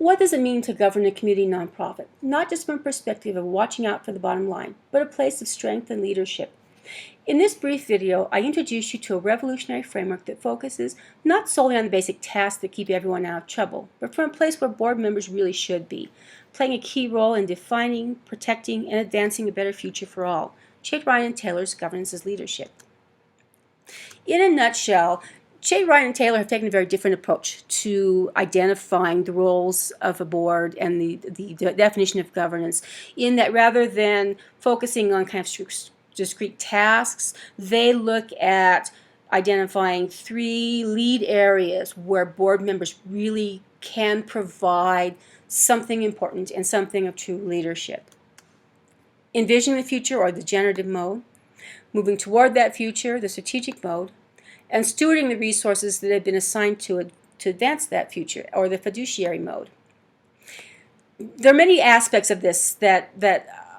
What does it mean to govern a community nonprofit? Not just from a perspective of watching out for the bottom line, but a place of strength and leadership. In this brief video, I introduce you to a revolutionary framework that focuses not solely on the basic tasks that keep everyone out of trouble, but from a place where board members really should be, playing a key role in defining, protecting, and advancing a better future for all. Chait, Ryan, and Taylor's Governance as Leadership. In a nutshell, Chait, Ryan, and Taylor have taken a very different approach to identifying the roles of a board and the definition of governance, in that rather than focusing on kind of discrete tasks, they look at identifying 3 lead areas where board members really can provide something important and something of true leadership. Envisioning the future, or the generative mode, moving toward that future, the strategic mode, and stewarding the resources that have been assigned to advance that future, or the fiduciary mode. There are many aspects of this that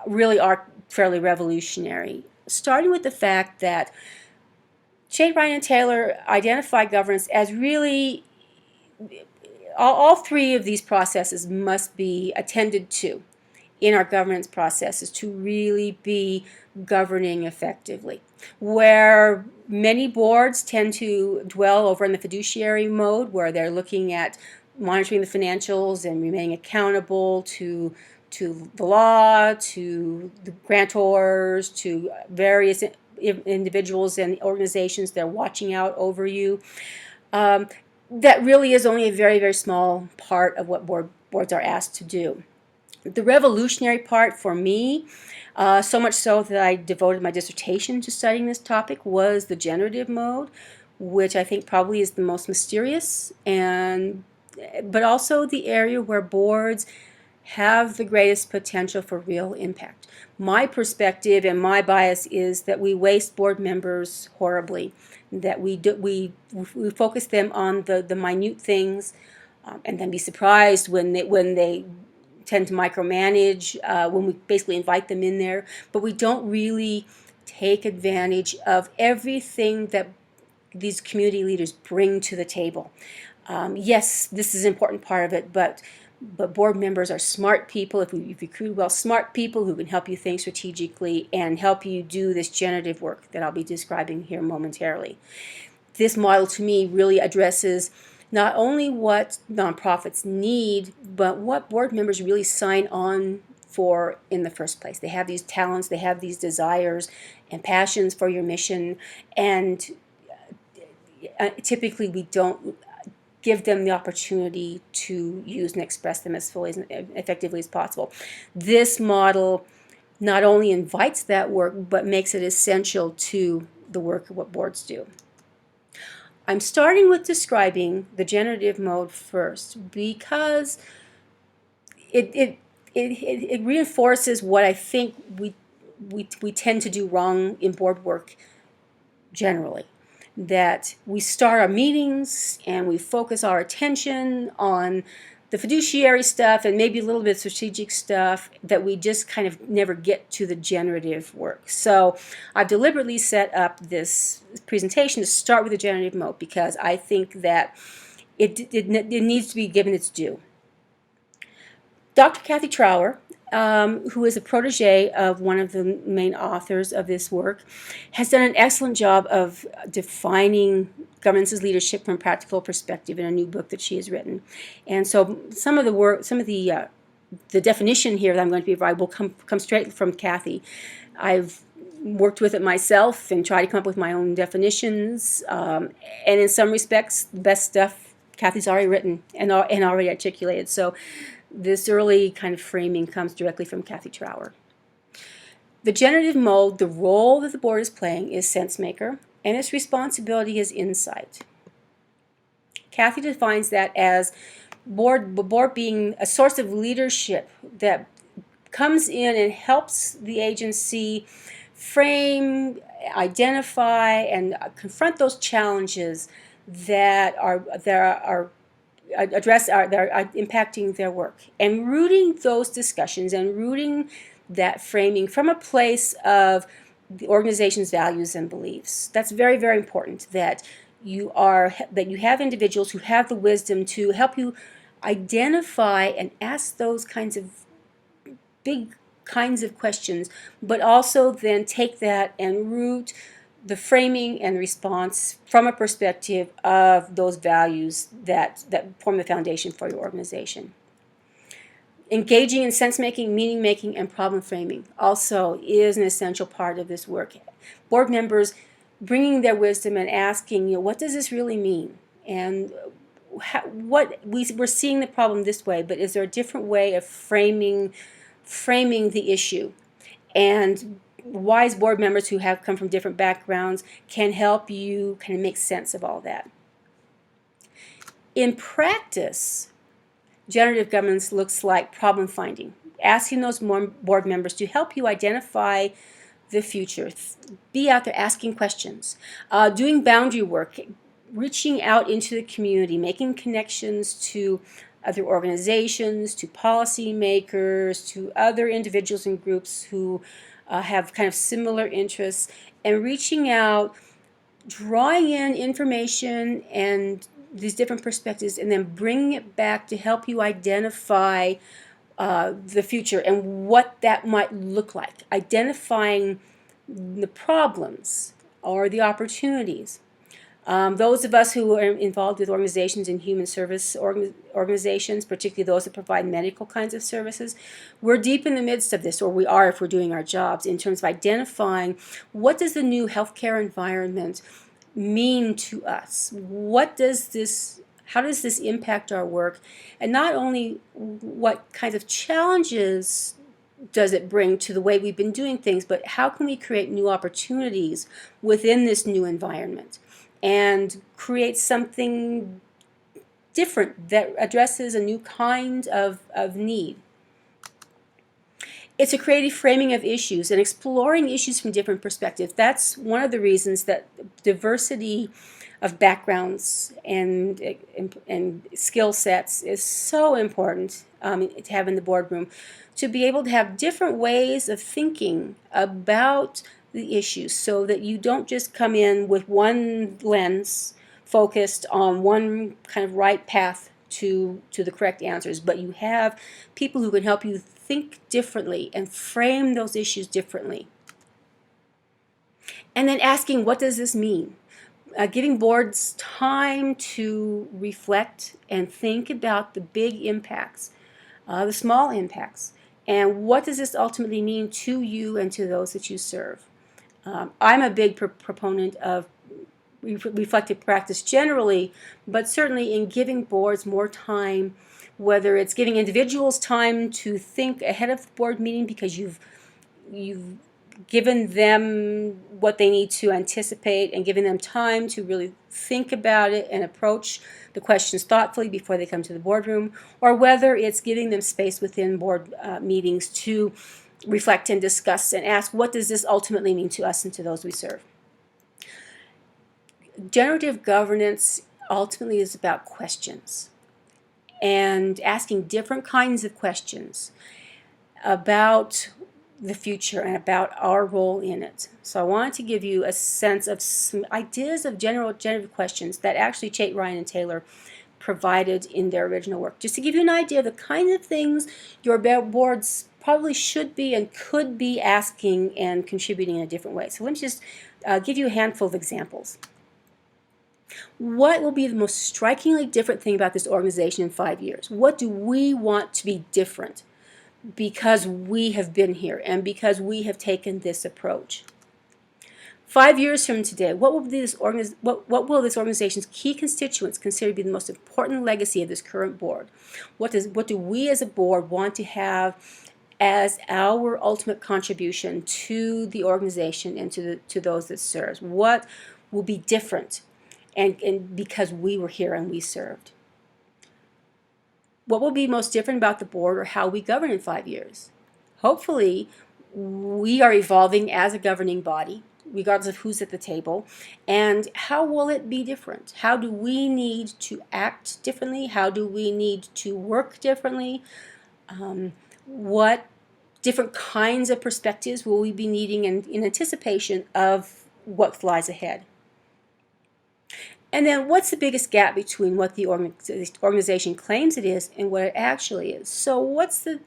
really are fairly revolutionary, starting with the fact that Chait, Ryan, and Taylor identify governance as really all 3 of these processes must be attended to in our governance processes to really be governing effectively. Where many boards tend to dwell over in the fiduciary mode, where they're looking at monitoring the financials and remaining accountable to the law, to the grantors, to various individuals and organizations that are watching out over you. That really is only a very, very small part of what boards are asked to do. The revolutionary part for me, so much so that I devoted my dissertation to studying this topic, was the generative mode, which I think probably is the most mysterious, but also the area where boards have the greatest potential for real impact. My perspective and my bias is that we waste board members horribly, that we focus them on the minute things, and then be surprised when they tend to micromanage, when we basically invite them in there, but we don't really take advantage of everything that these community leaders bring to the table. Yes, this is an important part of it, but board members are smart people. If you recruit well, smart people who can help you think strategically and help you do this generative work that I'll be describing here momentarily. This model, to me, really addresses not only what nonprofits need, but what board members really sign on for in the first place. They have these talents, they have these desires and passions for your mission, and typically we don't give them the opportunity to use and express them as fully and effectively as possible. This model not only invites that work, but makes it essential to the work of what boards do. I'm starting with describing the generative mode first because it reinforces what I think we tend to do wrong in board work generally. That we start our meetings and we focus our attention on the fiduciary stuff and maybe a little bit of strategic stuff, that we just kind of never get to the generative work. So I've deliberately set up this presentation to start with the generative mode because I think that it needs to be given its due. Dr. Kathy Trower, who is a protege of one of the main authors of this work, has done an excellent job of defining governance as leadership from a practical perspective in a new book that she has written. And so some of the definition here that I'm going to provide will come straight from Kathy. I've worked with it myself and tried to come up with my own definitions, and in some respects, the best stuff Kathy's already written and already articulated. So this early kind of framing comes directly from Kathy Trower. The generative mode, the role that the board is playing, is sense maker, and its responsibility is insight. Kathy defines that as the board being a source of leadership that comes in and helps the agency frame, identify, and confront those challenges that are impacting their work, and rooting those discussions and rooting that framing from a place of the organization's values and beliefs. That's very, very important, that you have individuals who have the wisdom to help you identify and ask those kinds of big kinds of questions, but also then take that and root the framing and response from a perspective of those values that form the foundation for your organization. Engaging in sense-making, meaning-making, and problem framing also is an essential part of this work. Board members bringing their wisdom and asking, what does this really mean? And we're seeing the problem this way, but is there a different way of framing the issue? And wise board members who have come from different backgrounds can help you kind of make sense of all that. In practice, generative governance looks like problem finding, asking those board members to help you identify the future, be out there asking questions, doing boundary work, reaching out into the community, making connections to other organizations, to policymakers, to other individuals and groups who have kind of similar interests, and reaching out, drawing in information and these different perspectives, and then bringing it back to help you identify the future and what that might look like, identifying the problems or the opportunities. Those of us who are involved with organizations and human service organizations, particularly those that provide medical kinds of services, we're deep in the midst of this, or we are if we're doing our jobs, in terms of identifying what does the new healthcare environment mean to us? How does this impact our work? And not only what kinds of challenges does it bring to the way we've been doing things, but how can we create new opportunities within this new environment and create something different that addresses a new kind of need? It's a creative framing of issues and exploring issues from different perspectives. That's one of the reasons that diversity of backgrounds and skill sets is so important to have in the boardroom, to be able to have different ways of thinking about the issues so that you don't just come in with one lens focused on one kind of right path to the correct answers, but you have people who can help you think differently and frame those issues differently. And then asking, what does this mean? Giving boards time to reflect and think about the big impacts, the small impacts, and what does this ultimately mean to you and to those that you serve. I'm a big proponent of reflective practice generally, but certainly in giving boards more time, whether it's giving individuals time to think ahead of the board meeting because you've given them what they need to anticipate and giving them time to really think about it and approach the questions thoughtfully before they come to the boardroom, or whether it's giving them space within board meetings to reflect and discuss and ask, what does this ultimately mean to us and to those we serve? Generative governance ultimately is about questions and asking different kinds of questions about the future and about our role in it. So I wanted to give you a sense of some ideas of generative questions that actually Chait, Ryan, and Taylor provided in their original work, just to give you an idea of the kinds of things your boards probably should be and could be asking and contributing in a different way. So let me just give you a handful of examples. What will be the most strikingly different thing about this organization in 5 years? What do we want to be different because we have been here and because we have taken this approach? 5 years from today, what will this organization's key constituents consider to be the most important legacy of this current board? What do we as a board want to have as our ultimate contribution to the organization and to those that serves? What will be different and because we were here and we served? What will be most different about the board or how we govern in 5 years? Hopefully, we are evolving as a governing body, regardless of who's at the table. And how will it be different? How do we need to act differently? How do we need to work differently? What different kinds of perspectives will we be needing in anticipation of what lies ahead? And then what's the biggest gap between what the organization claims it is and what it actually is? So what's the,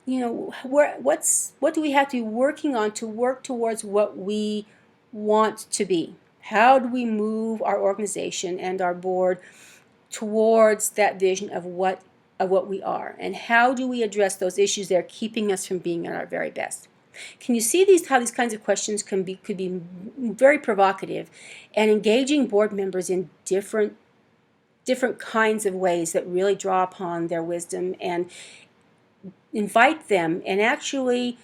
what do we have to be working on to work towards what we want to be? How do we move our organization and our board towards that vision of what we are? And how do we address those issues that are keeping us from being at our very best? Can you see how these kinds of questions could be very provocative and engaging board members in different kinds of ways that really draw upon their wisdom and invite them and actually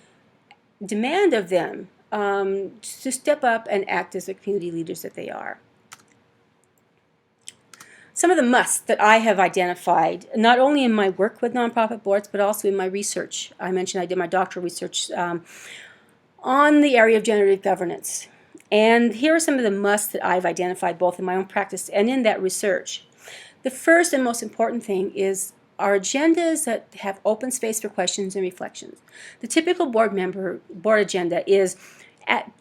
demand of them to step up and act as the community leaders that they are? Some of the musts that I have identified, not only in my work with nonprofit boards, but also in my research. I mentioned I did my doctoral research on the area of generative governance. And here are some of the musts that I've identified both in my own practice and in that research. The first and most important thing is our agendas that have open space for questions and reflections. The typical board agenda is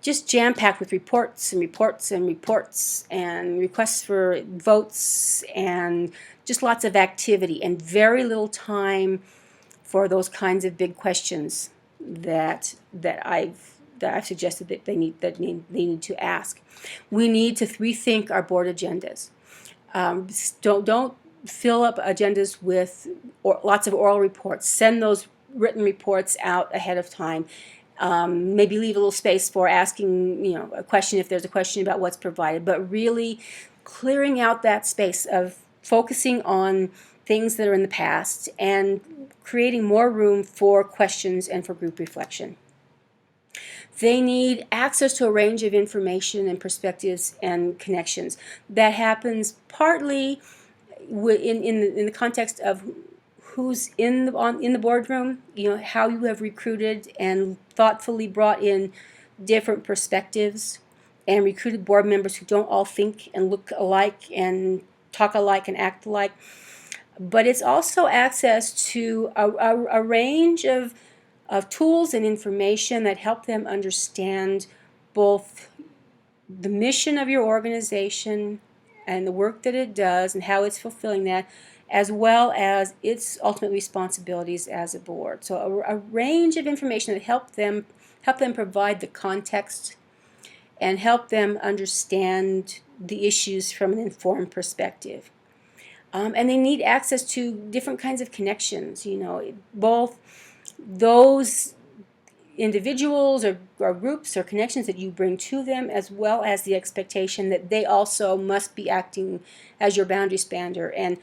just jam-packed with reports and reports and reports and requests for votes and just lots of activity and very little time for those kinds of big questions that I've suggested that they need to ask. We need to rethink our board agendas. Don't fill up agendas with lots of oral reports. Send those written reports out ahead of time. Maybe leave a little space for asking, a question if there's a question about what's provided, but really clearing out that space of focusing on things that are in the past and creating more room for questions and for group reflection. They need access to a range of information and perspectives and connections. That happens partly in the context of who's in the boardroom, how you have recruited and thoughtfully brought in different perspectives and recruited board members who don't all think and look alike and talk alike and act alike. But it's also access to a range of tools and information that help them understand both the mission of your organization and the work that it does and how it's fulfilling that, as well as its ultimate responsibilities as a board. So a range of information that help them provide the context and help them understand the issues from an informed perspective. And they need access to different kinds of connections, both those individuals or groups or connections that you bring to them, as well as the expectation that they also must be acting as your boundary spanner and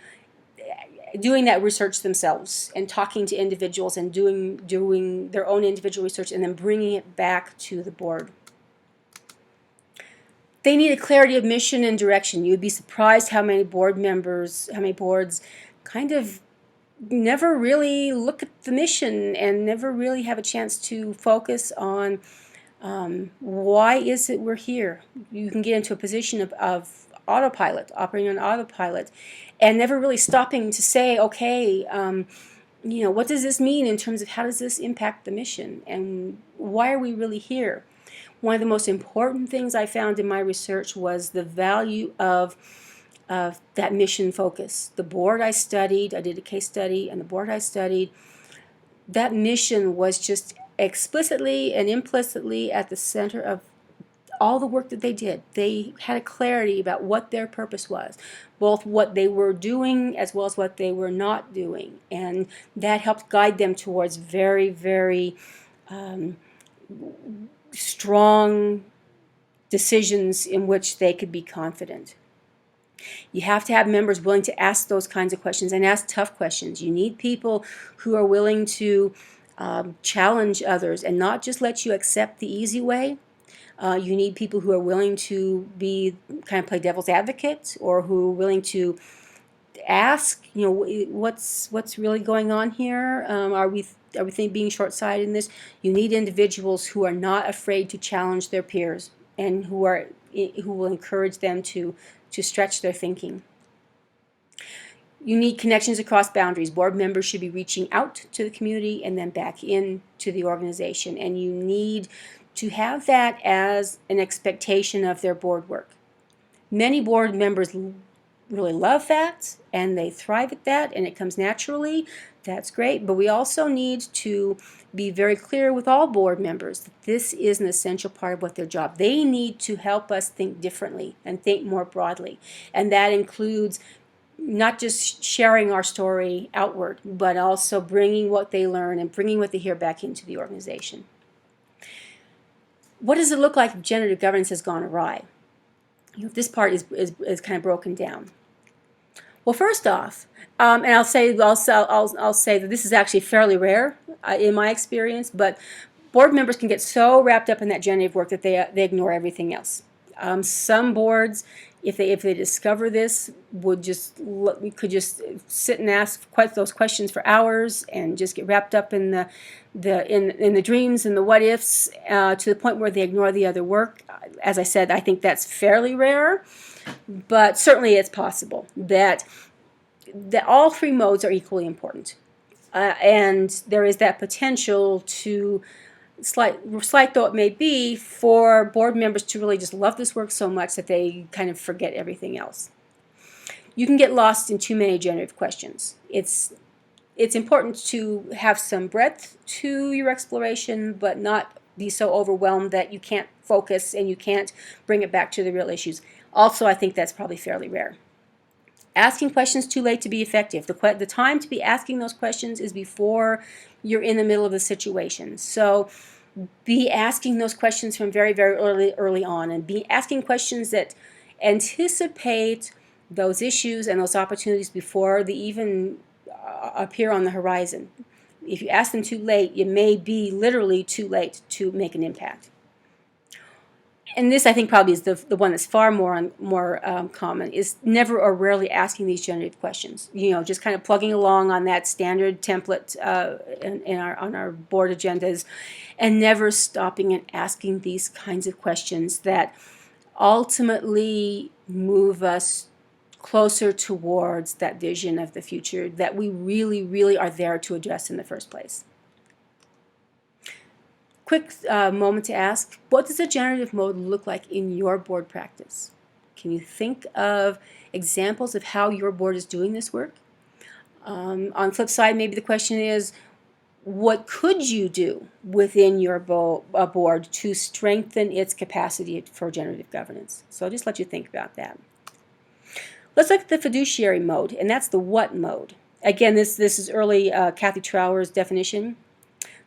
doing that research themselves and talking to individuals and doing their own individual research and then bringing it back to the board. They need a clarity of mission and direction. You would be surprised how many boards kind of never really look at the mission and never really have a chance to focus on why is it we're here. You can get into a position of autopilot, operating on autopilot, and never really stopping to say, okay, what does this mean in terms of how does this impact the mission and why are we really here? One of the most important things I found in my research was the value of that mission focus. The board I studied, I did a case study, and the board I studied, that mission was just explicitly and implicitly at the center of all the work that they did. They had a clarity about what their purpose was, both what they were doing as well as what they were not doing. And that helped guide them towards very, very strong decisions in which they could be confident. You have to have members willing to ask those kinds of questions and ask tough questions. You need people who are willing to challenge others and not just let you accept the easy way. You need people who are willing to play devil's advocate, or who are willing to ask, what's really going on here? Are we being short-sighted in this? You need individuals who are not afraid to challenge their peers and who will encourage them to stretch their thinking. You need connections across boundaries. Board members should be reaching out to the community and then back in to the organization, and you need to have that as an expectation of their board work. Many board members really love that and they thrive at that and it comes naturally. That's great, but we also need to be very clear with all board members that this is an essential part of what their job. They need to help us think differently and think more broadly, and that includes not just sharing our story outward, but also bringing what they learn and bringing what they hear back into the organization. What does it look like if generative governance has gone awry? This part is kind of broken down. Well, first off, and I'll say that this is actually fairly rare in my experience, but board members can get so wrapped up in that generative work that they ignore everything else. Some boards, if they discover this, we could just sit and ask those questions for hours and just get wrapped up in the dreams and the what ifs to the point where they ignore the other work. As I said, I think that's fairly rare, but certainly it's possible that all three modes are equally important, and there is that potential to, slight though it may be, for board members to really just love this work so much that they kind of forget everything else. You can get lost in too many generative questions. It's important to have some breadth to your exploration, but not be so overwhelmed that you can't focus and you can't bring it back to the real issues. Also, I think that's probably fairly rare. Asking questions too late to be effective. The time to be asking those questions is before you're in the middle of the situation. So be asking those questions from very, very early on, and be asking questions that anticipate those issues and those opportunities before they even appear on the horizon. If you ask them too late, you may be literally too late to make an impact. And this, I think, probably is the one that's far more common, is never or rarely asking these generative questions. Just kind of plugging along on that standard template on our board agendas, and never stopping and asking these kinds of questions that ultimately move us closer towards that vision of the future that we really, really are there to address in the first place. Quick moment to ask, what does a generative mode look like in your board practice? Can you think of examples of how your board is doing this work? On the flip side, maybe the question is, what could you do within your board to strengthen its capacity for generative governance? So I'll just let you think about that. Let's look at the fiduciary mode, and that's the what mode. Again, this is early Kathy Trower's definition.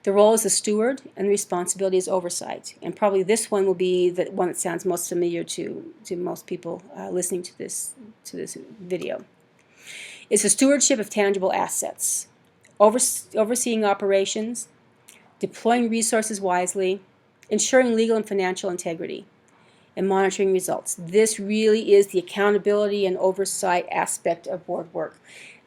The role is a steward, and the responsibility is oversight. And probably this one will be the one that sounds most familiar to most people listening to this video. It's a stewardship of tangible assets, overseeing operations, deploying resources wisely, ensuring legal and financial integrity, and monitoring results. This really is the accountability and oversight aspect of board work,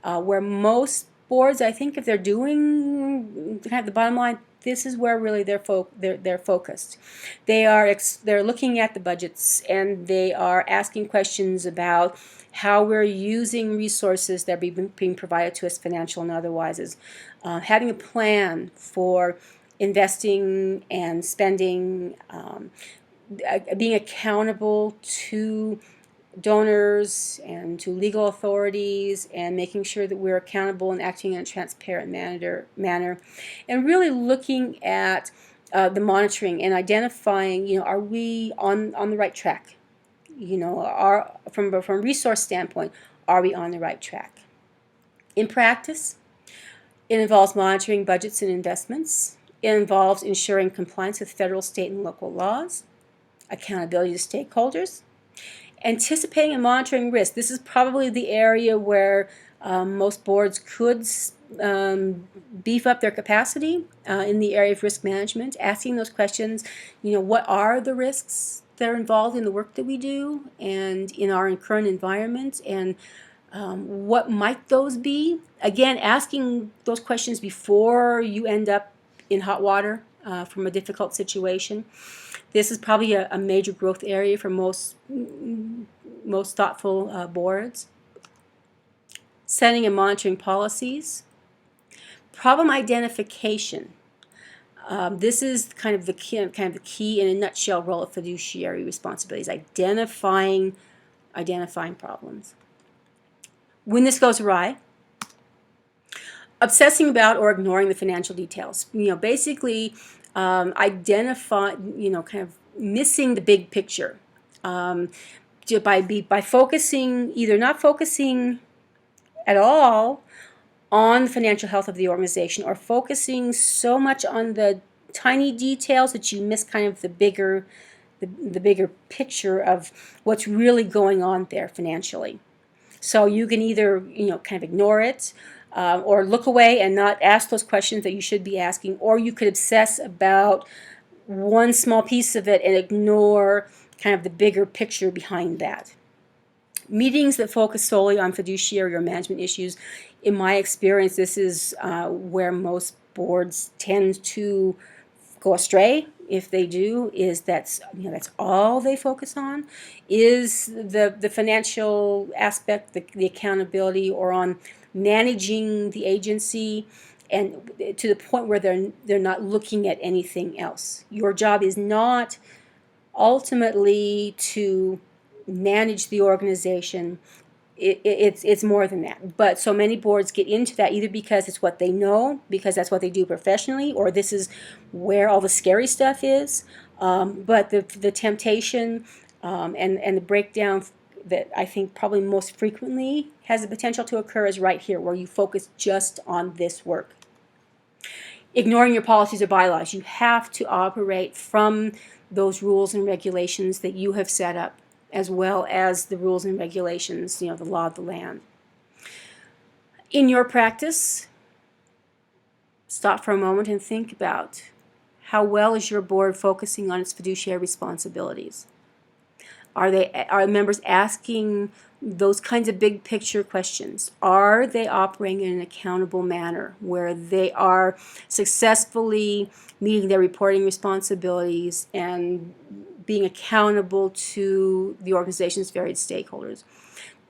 where most boards, I think, if they're doing kind of the bottom line, this is where really they're focused. They're looking at the budgets, and they are asking questions about how we're using resources that are being provided to us, financial and otherwise, having a plan for investing and spending, being accountable to donors and to legal authorities, and making sure that we're accountable and acting in a transparent manner, and really looking at the monitoring and identifying, are we on the right track? From a resource standpoint, are we on the right track? In practice, it involves monitoring budgets and investments. It involves ensuring compliance with federal, state, and local laws, accountability to stakeholders, anticipating and monitoring risk. This is probably the area where most boards could beef up their capacity in the area of risk management, asking those questions, what are the risks that are involved in the work that we do and in our current environment, and what might those be? Again, asking those questions before you end up in hot water from a difficult situation. This is probably a major growth area for most thoughtful boards. Setting and monitoring policies. Problem identification. This is kind of the key in a nutshell role of fiduciary responsibilities. Identifying identifying problems. When this goes awry, obsessing about or ignoring the financial details. Basically identify, kind of missing the big picture. By focusing, either not focusing at all on the financial health of the organization, or focusing so much on the tiny details that you miss kind of the bigger picture of what's really going on there financially. So you can either kind of ignore it, or look away and not ask those questions that you should be asking, or you could obsess about one small piece of it and ignore kind of the bigger picture behind that. Meetings that focus solely on fiduciary or management issues, in my experience, this is where most boards tend to go astray. If they do, is that's all they focus on, is the financial aspect, the accountability, or on managing the agency, and to the point where they're not looking at anything else. Your job is not ultimately to manage the organization. It's more than that. But so many boards get into that either because it's what they know, because that's what they do professionally, or this is where all the scary stuff is. But the temptation and the breakdown that I think probably most frequently has the potential to occur is right here, where you focus just on this work. Ignoring your policies or bylaws. You have to operate from those rules and regulations that you have set up, as well as the rules and regulations, the law of the land. In your practice, stop for a moment and think about how well is your board focusing on its fiduciary responsibilities. Are members asking those kinds of big picture questions? Are they operating in an accountable manner where they are successfully meeting their reporting responsibilities and being accountable to the organization's varied stakeholders?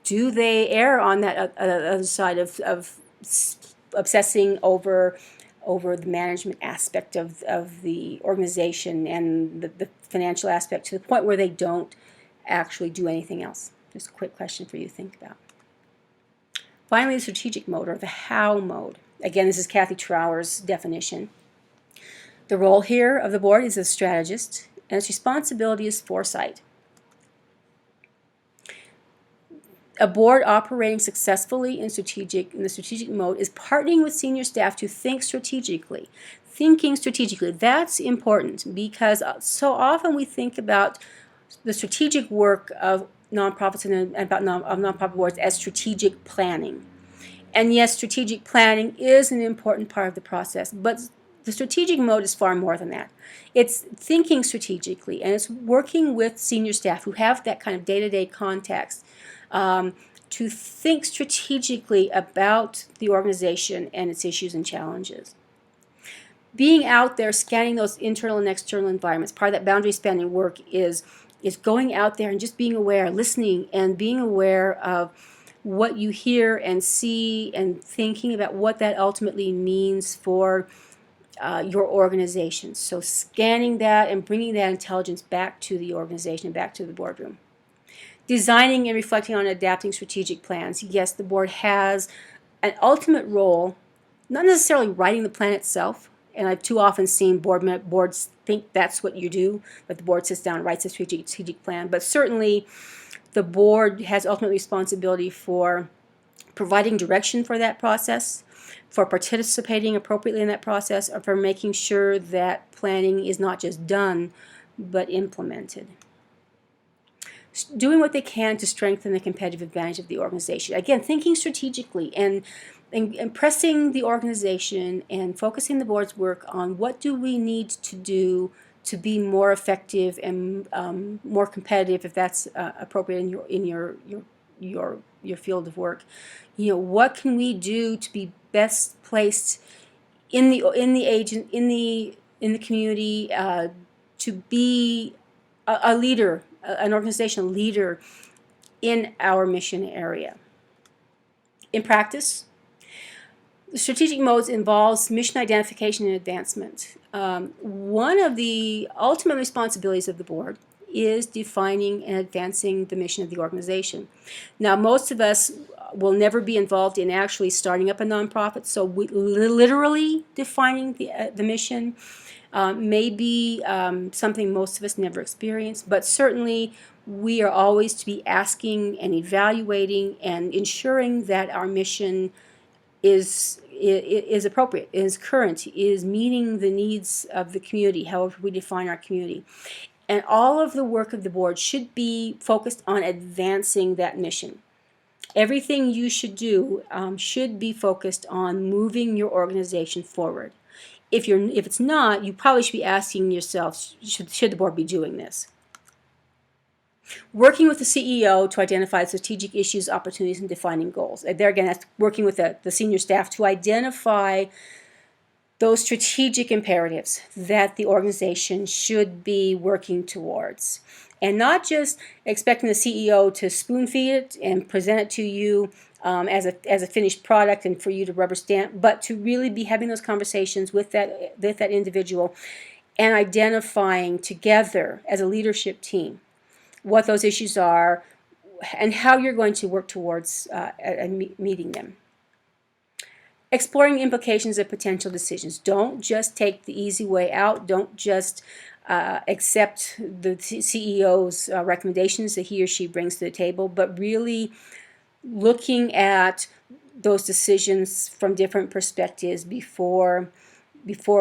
Do they err on that other side of obsessing over the management aspect of the organization and the financial aspect to the point where they don't actually do anything else? Just a quick question for you to think about. Finally, the strategic mode, or the how mode. Again, this is Kathy Trower's definition. The role here of the board is a strategist, and its responsibility is foresight. A board operating successfully in the strategic mode is partnering with senior staff to think strategically. Thinking strategically, that's important, because so often we think about the strategic work of nonprofits and about nonprofit boards as strategic planning. And yes, strategic planning is an important part of the process, but the strategic mode is far more than that. It's thinking strategically, and it's working with senior staff who have that kind of day-to-day context to think strategically about the organization and its issues and challenges. Being out there, scanning those internal and external environments, part of that boundary spanning work is going out there and just being aware, listening, and being aware of what you hear and see, and thinking about what that ultimately means for your organization. So scanning that and bringing that intelligence back to the organization, back to the boardroom. Designing and reflecting on adapting strategic plans. Yes, the board has an ultimate role, not necessarily writing the plan itself, and I've too often seen boards think that's what you do, that the board sits down and writes a strategic plan, but certainly the board has ultimate responsibility for providing direction for that process, for participating appropriately in that process, or for making sure that planning is not just done, but implemented. Doing what they can to strengthen the competitive advantage of the organization. Again, thinking strategically and pressing the organization and focusing the board's work on what do we need to do to be more effective and more competitive, if that's appropriate in your field of work. What can we do to be best placed in the community to be a leader, an organizational leader in our mission area. In practice, the strategic modes involves mission identification and advancement. One of the ultimate responsibilities of the board is defining and advancing the mission of the organization. Now, most of us will never be involved in actually starting up a nonprofit, so literally defining the mission may be something most of us never experience, but certainly we are always to be asking and evaluating and ensuring that our mission is appropriate, is current, is meeting the needs of the community, however we define our community. And all of the work of the board should be focused on advancing that mission. Everything you should do should be focused on moving your organization forward. If it's not, you probably should be asking yourself, should the board be doing this? Working with the CEO to identify strategic issues, opportunities, and defining goals. There again, that's working with the senior staff to identify those strategic imperatives that the organization should be working towards. And not just expecting the CEO to spoon feed it and present it to you as a finished product and for you to rubber stamp, but to really be having those conversations with that individual and identifying together as a leadership team what those issues are and how you're going to work towards meeting them. Exploring the implications of potential decisions. Don't just take the easy way out. Don't just accept the CEO's recommendations that he or she brings to the table, but really looking at those decisions from different perspectives before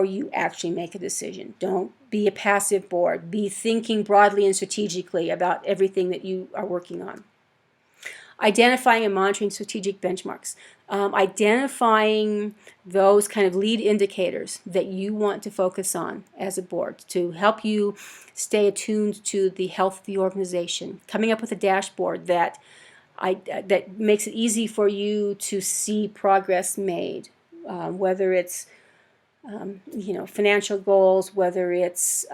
you actually make a decision. Don't be a passive board. Be thinking broadly and strategically about everything that you are working on. Identifying and monitoring strategic benchmarks. Identifying those kind of lead indicators that you want to focus on as a board to help you stay attuned to the health of the organization. Coming up with a dashboard that makes it easy for you to see progress made, whether it's financial goals, whether it's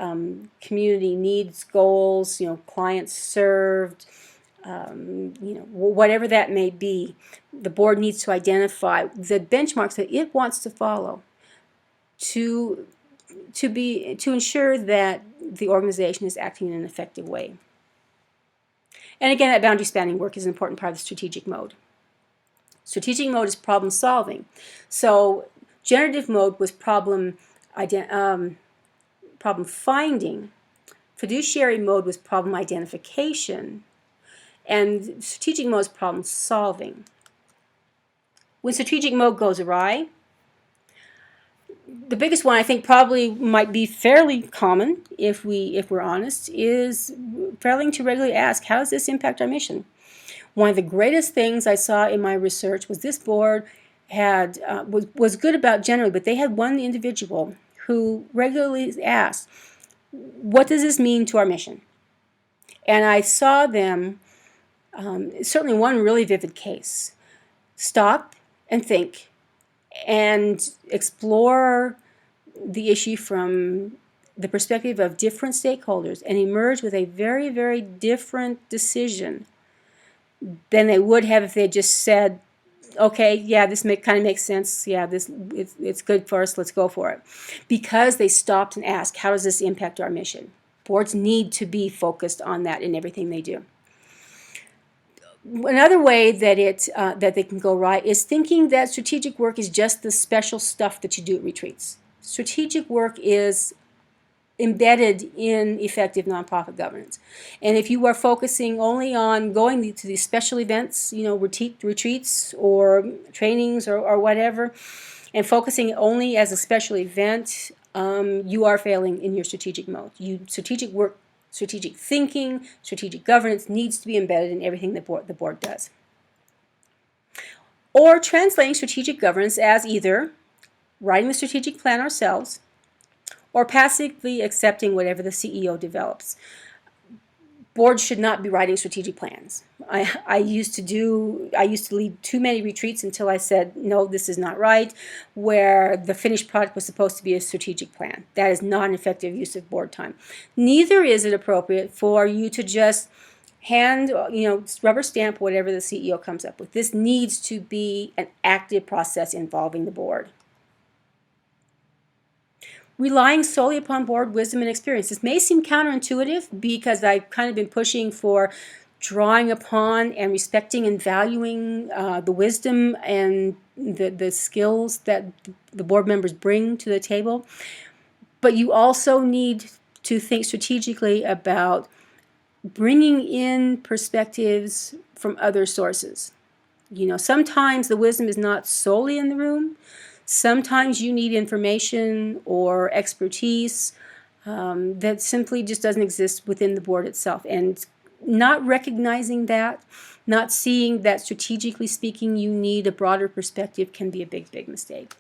community needs goals, clients served, whatever that may be. The board needs to identify the benchmarks that it wants to follow to ensure that the organization is acting in an effective way. And again, that boundary spanning work is an important part of the strategic mode. Strategic mode is problem solving. So generative mode was problem finding. Fiduciary mode was problem identification. And strategic mode is problem solving. When strategic mode goes awry, the biggest one I think probably might be fairly common if we're honest, is failing to regularly ask, how does this impact our mission? One of the greatest things I saw in my research was this board had was good about generally, but they had one individual who regularly asked, what does this mean to our mission? And I saw them, certainly one really vivid case, stop and think and explore the issue from the perspective of different stakeholders and emerge with a very, very different decision than they would have if they just said, okay, yeah, this kind of makes sense. Yeah, it's good for us. Let's go for it. Because they stopped and asked, how does this impact our mission? Boards need to be focused on that in everything they do. Another way that they can go right is thinking that strategic work is just the special stuff that you do at retreats. Strategic work is embedded in effective nonprofit governance. And if you are focusing only on going to these special events, retreats or trainings or whatever, and focusing only as a special event, you are failing in your strategic mode. Strategic work, strategic thinking, strategic governance needs to be embedded in everything the board does. Or translating strategic governance as either writing the strategic plan ourselves or passively accepting whatever the CEO develops. Boards should not be writing strategic plans. I used to lead too many retreats until I said, no, this is not right, where the finished product was supposed to be a strategic plan. That is not an effective use of board time. Neither is it appropriate for you to just rubber stamp whatever the CEO comes up with. This needs to be an active process involving the board. relying solely upon board wisdom and experience. This may seem counterintuitive because I've kind of been pushing for drawing upon and respecting and valuing the wisdom and the skills that the board members bring to the table. But you also need to think strategically about bringing in perspectives from other sources. You know, sometimes the wisdom is not solely in the room. Sometimes you need information or expertise that simply just doesn't exist within the board itself. And not recognizing that, not seeing that strategically speaking you need a broader perspective can be a big, big mistake.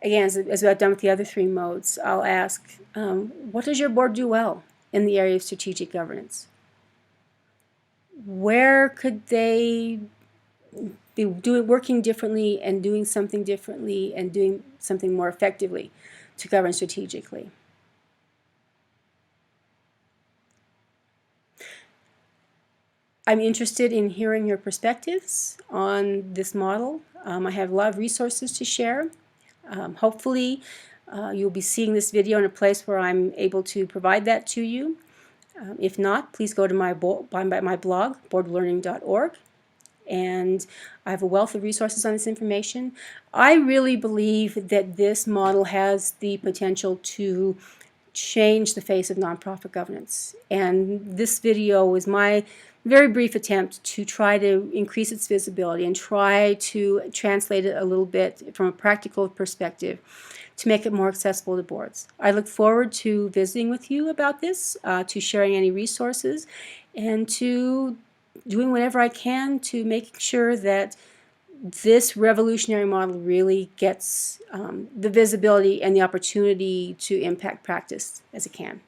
Again, as I've done with the other three modes, I'll ask, what does your board do well in the area of strategic governance? Where could they be working differently and doing something differently and doing something more effectively to govern strategically? I'm interested in hearing your perspectives on this model. I have a lot of resources to share. Hopefully you'll be seeing this video in a place where I'm able to provide that to you. If not, please go to my blog, boardlearning.org, and I have a wealth of resources on this information. I really believe that this model has the potential to change the face of nonprofit governance, and this video is my very brief attempt to try to increase its visibility and try to translate it a little bit from a practical perspective to make it more accessible to boards. I look forward to visiting with you about this, to sharing any resources, and to doing whatever I can to make sure that this revolutionary model really gets the visibility and the opportunity to impact practice as it can.